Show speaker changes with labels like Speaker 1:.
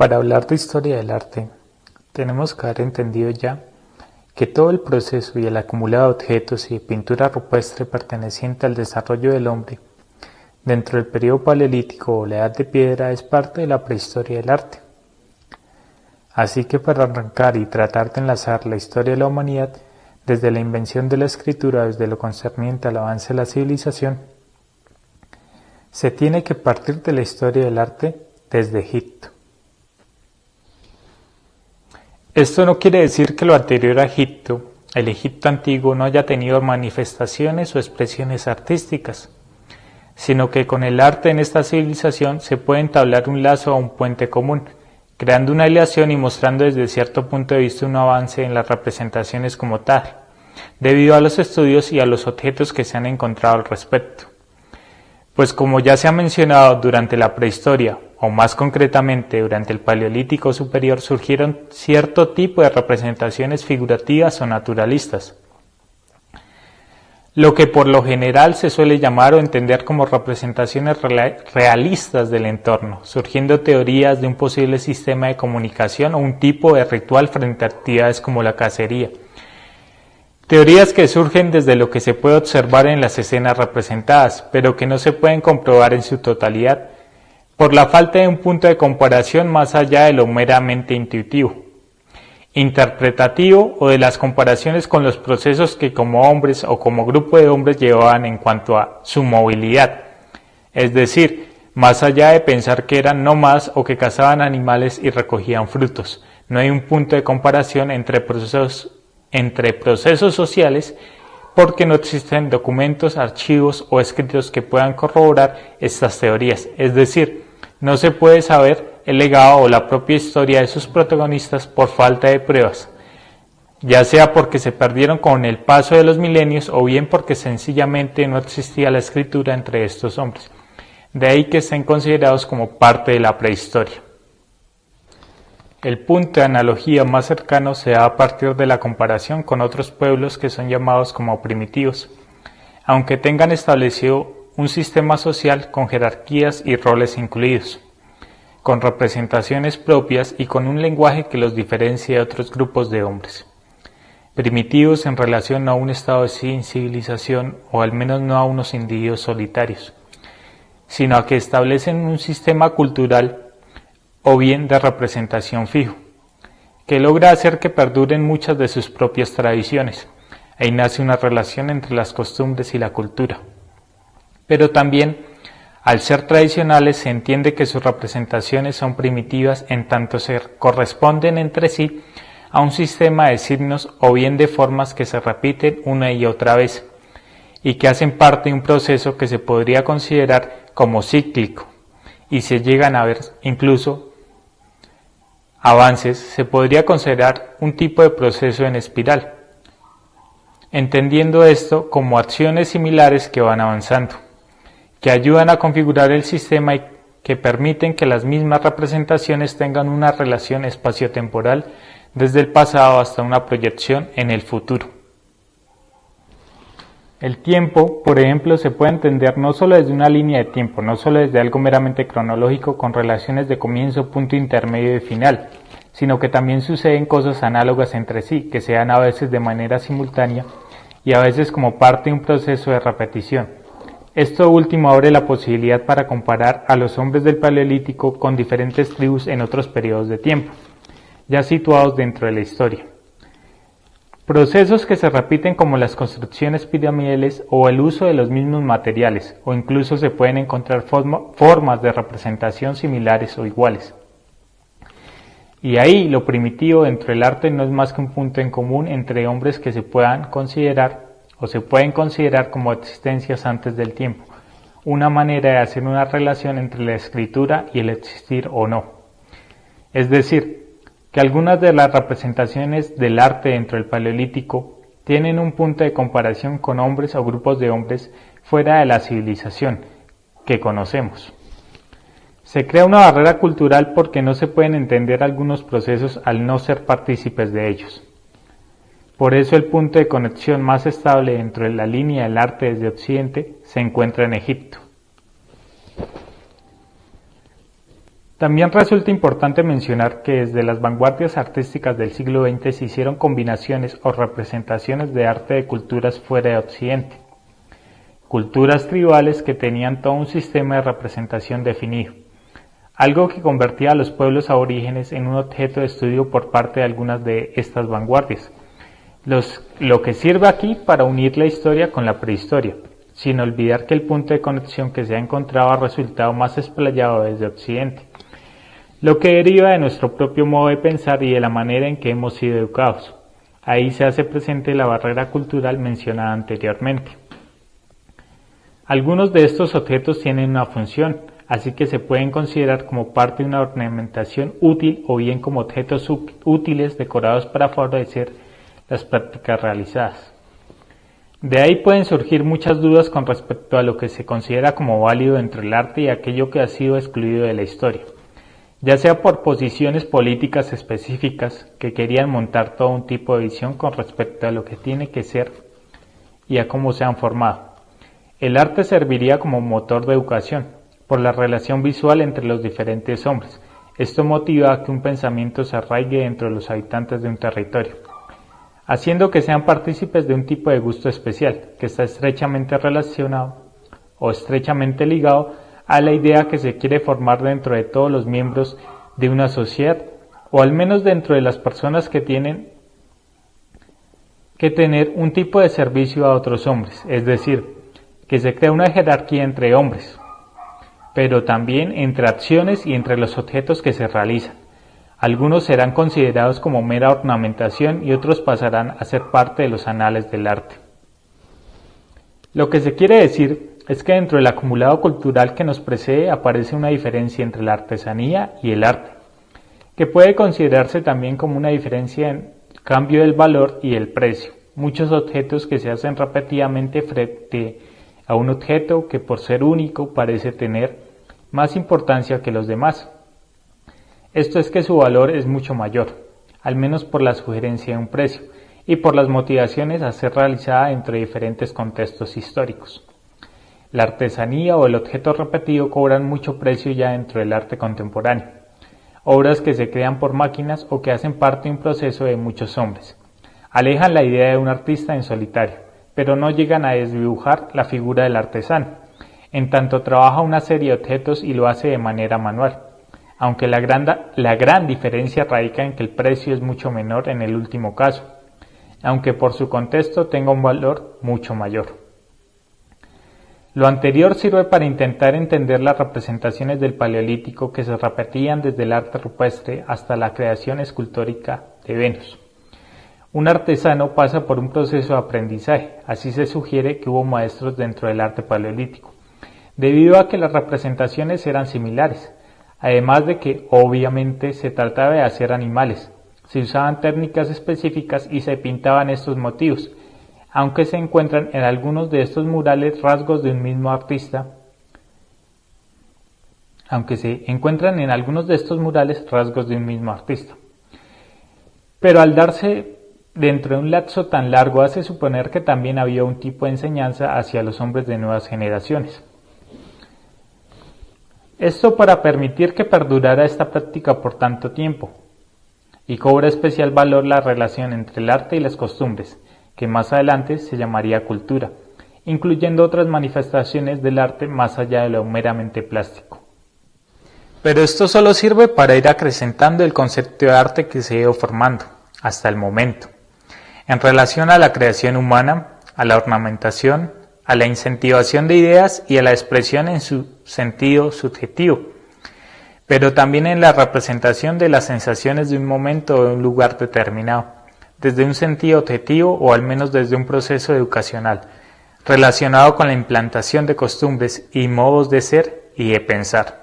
Speaker 1: Para hablar de historia del arte, tenemos que haber entendido ya que todo el proceso y el acumulado de objetos y de pintura rupestre perteneciente al desarrollo del hombre dentro del periodo paleolítico o la edad de piedra es parte de la prehistoria del arte. Así que para arrancar y tratar de enlazar la historia de la humanidad desde la invención de la escritura desde lo concerniente al avance de la civilización, se tiene que partir de la historia del arte desde Egipto. Esto no quiere decir que lo anterior a Egipto, el Egipto antiguo, no haya tenido manifestaciones o expresiones artísticas, sino que con el arte en esta civilización se puede entablar un lazo o un puente común, creando una aliación y mostrando desde cierto punto de vista un avance en las representaciones como tal, debido a los estudios y a los objetos que se han encontrado al respecto. Pues como ya se ha mencionado, durante la prehistoria, o más concretamente durante el Paleolítico Superior, surgieron cierto tipo de representaciones figurativas o naturalistas, lo que por lo general se suele llamar o entender como representaciones realistas del entorno, surgiendo teorías de un posible sistema de comunicación o un tipo de ritual frente a actividades como la cacería. Teorías que surgen desde lo que se puede observar en las escenas representadas, pero que no se pueden comprobar en su totalidad, por la falta de un punto de comparación más allá de lo meramente intuitivo, interpretativo o de las comparaciones con los procesos que como hombres o como grupo de hombres llevaban en cuanto a su movilidad, es decir, más allá de pensar que eran nómadas o que cazaban animales y recogían frutos. No hay un punto de comparación entre procesos sociales porque no existen documentos, archivos o escritos que puedan corroborar estas teorías, es decir, no se puede saber el legado o la propia historia de sus protagonistas por falta de pruebas, ya sea porque se perdieron con el paso de los milenios o bien porque sencillamente no existía la escritura entre estos hombres, de ahí que estén considerados como parte de la prehistoria. El punto de analogía más cercano se da a partir de la comparación con otros pueblos que son llamados como primitivos, aunque tengan establecido un sistema social con jerarquías y roles incluidos, con representaciones propias y con un lenguaje que los diferencie de otros grupos de hombres. Primitivos en relación a un estado sin civilización o al menos no a unos individuos solitarios, sino a que establecen un sistema cultural o bien de representación fijo, que logra hacer que perduren muchas de sus propias tradiciones. Ahí nace una relación entre las costumbres y la cultura. Pero también, al ser tradicionales, se entiende que sus representaciones son primitivas en tanto se corresponden entre sí a un sistema de signos o bien de formas que se repiten una y otra vez, y que hacen parte de un proceso que se podría considerar como cíclico, y se llegan a ver incluso avances, se podría considerar un tipo de proceso en espiral, entendiendo esto como acciones similares que van avanzando, que ayudan a configurar el sistema y que permiten que las mismas representaciones tengan una relación espaciotemporal desde el pasado hasta una proyección en el futuro. El tiempo, por ejemplo, se puede entender no solo desde una línea de tiempo, no solo desde algo meramente cronológico con relaciones de comienzo, punto intermedio y final, sino que también suceden cosas análogas entre sí, que se dan a veces de manera simultánea y a veces como parte de un proceso de repetición. Esto último abre la posibilidad para comparar a los hombres del Paleolítico con diferentes tribus en otros periodos de tiempo, ya situados dentro de la historia. Procesos que se repiten como las construcciones piramidales o el uso de los mismos materiales, o incluso se pueden encontrar formas de representación similares o iguales. Y ahí lo primitivo dentro del arte no es más que un punto en común entre hombres que se pueden considerar como existencias antes del tiempo, una manera de hacer una relación entre la escritura y el existir o no. Es decir, que algunas de las representaciones del arte dentro del Paleolítico tienen un punto de comparación con hombres o grupos de hombres fuera de la civilización que conocemos. Se crea una barrera cultural porque no se pueden entender algunos procesos al no ser partícipes de ellos. Por eso el punto de conexión más estable dentro de la línea del arte desde Occidente se encuentra en Egipto. También resulta importante mencionar que desde las vanguardias artísticas del siglo XX se hicieron combinaciones o representaciones de arte de culturas fuera de Occidente, culturas tribales que tenían todo un sistema de representación definido, algo que convertía a los pueblos aborígenes en un objeto de estudio por parte de algunas de estas vanguardias, lo que sirve aquí para unir la historia con la prehistoria, sin olvidar que el punto de conexión que se ha encontrado ha resultado más explayado desde Occidente, lo que deriva de nuestro propio modo de pensar y de la manera en que hemos sido educados. Ahí se hace presente la barrera cultural mencionada anteriormente. Algunos de estos objetos tienen una función, así que se pueden considerar como parte de una ornamentación útil o bien como objetos útiles decorados para favorecer las prácticas realizadas. De ahí pueden surgir muchas dudas con respecto a lo que se considera como válido entre el arte y aquello que ha sido excluido de la historia, ya sea por posiciones políticas específicas que querían montar todo un tipo de visión con respecto a lo que tiene que ser y a cómo se han formado. El arte serviría como motor de educación, por la relación visual entre los diferentes hombres. Esto motiva a que un pensamiento se arraigue dentro de los habitantes de un territorio, haciendo que sean partícipes de un tipo de gusto especial, que está estrechamente relacionado o estrechamente ligado a la idea que se quiere formar dentro de todos los miembros de una sociedad, o al menos dentro de las personas que tienen que tener un tipo de servicio a otros hombres, es decir, que se crea una jerarquía entre hombres, pero también entre acciones y entre los objetos que se realizan. Algunos serán considerados como mera ornamentación y otros pasarán a ser parte de los anales del arte. Lo que se quiere decir es que dentro del acumulado cultural que nos precede aparece una diferencia entre la artesanía y el arte, que puede considerarse también como una diferencia en cambio del valor y el precio. Muchos objetos que se hacen repetidamente frente a un objeto que por ser único parece tener más importancia que los demás. Esto es que su valor es mucho mayor, al menos por la sugerencia de un precio y por las motivaciones a ser realizada entre diferentes contextos históricos. La artesanía o el objeto repetido cobran mucho precio ya dentro del arte contemporáneo, obras que se crean por máquinas o que hacen parte de un proceso de muchos hombres. Alejan la idea de un artista en solitario, pero no llegan a desdibujar la figura del artesano, en tanto trabaja una serie de objetos y lo hace de manera manual, aunque la gran diferencia radica en que el precio es mucho menor en el último caso, aunque por su contexto tenga un valor mucho mayor. Lo anterior sirve para intentar entender las representaciones del Paleolítico que se repetían desde el arte rupestre hasta la creación escultórica de Venus. Un artesano pasa por un proceso de aprendizaje, así se sugiere que hubo maestros dentro del arte paleolítico, debido a que las representaciones eran similares, además de que obviamente se trataba de hacer animales, se usaban técnicas específicas y se pintaban estos motivos, aunque se encuentran en algunos de estos murales rasgos de un mismo artista, Pero al darse dentro de un lapso tan largo hace suponer que también había un tipo de enseñanza hacia los hombres de nuevas generaciones. Esto para permitir que perdurara esta práctica por tanto tiempo, y cobra especial valor la relación entre el arte y las costumbres, que más adelante se llamaría cultura, incluyendo otras manifestaciones del arte más allá de lo meramente plástico. Pero esto solo sirve para ir acrecentando el concepto de arte que se ha ido formando, hasta el momento, en relación a la creación humana, a la ornamentación, a la incentivación de ideas y a la expresión en su sentido subjetivo, pero también en la representación de las sensaciones de un momento o de un lugar determinado, desde un sentido objetivo o al menos desde un proceso educacional, relacionado con la implantación de costumbres y modos de ser y de pensar.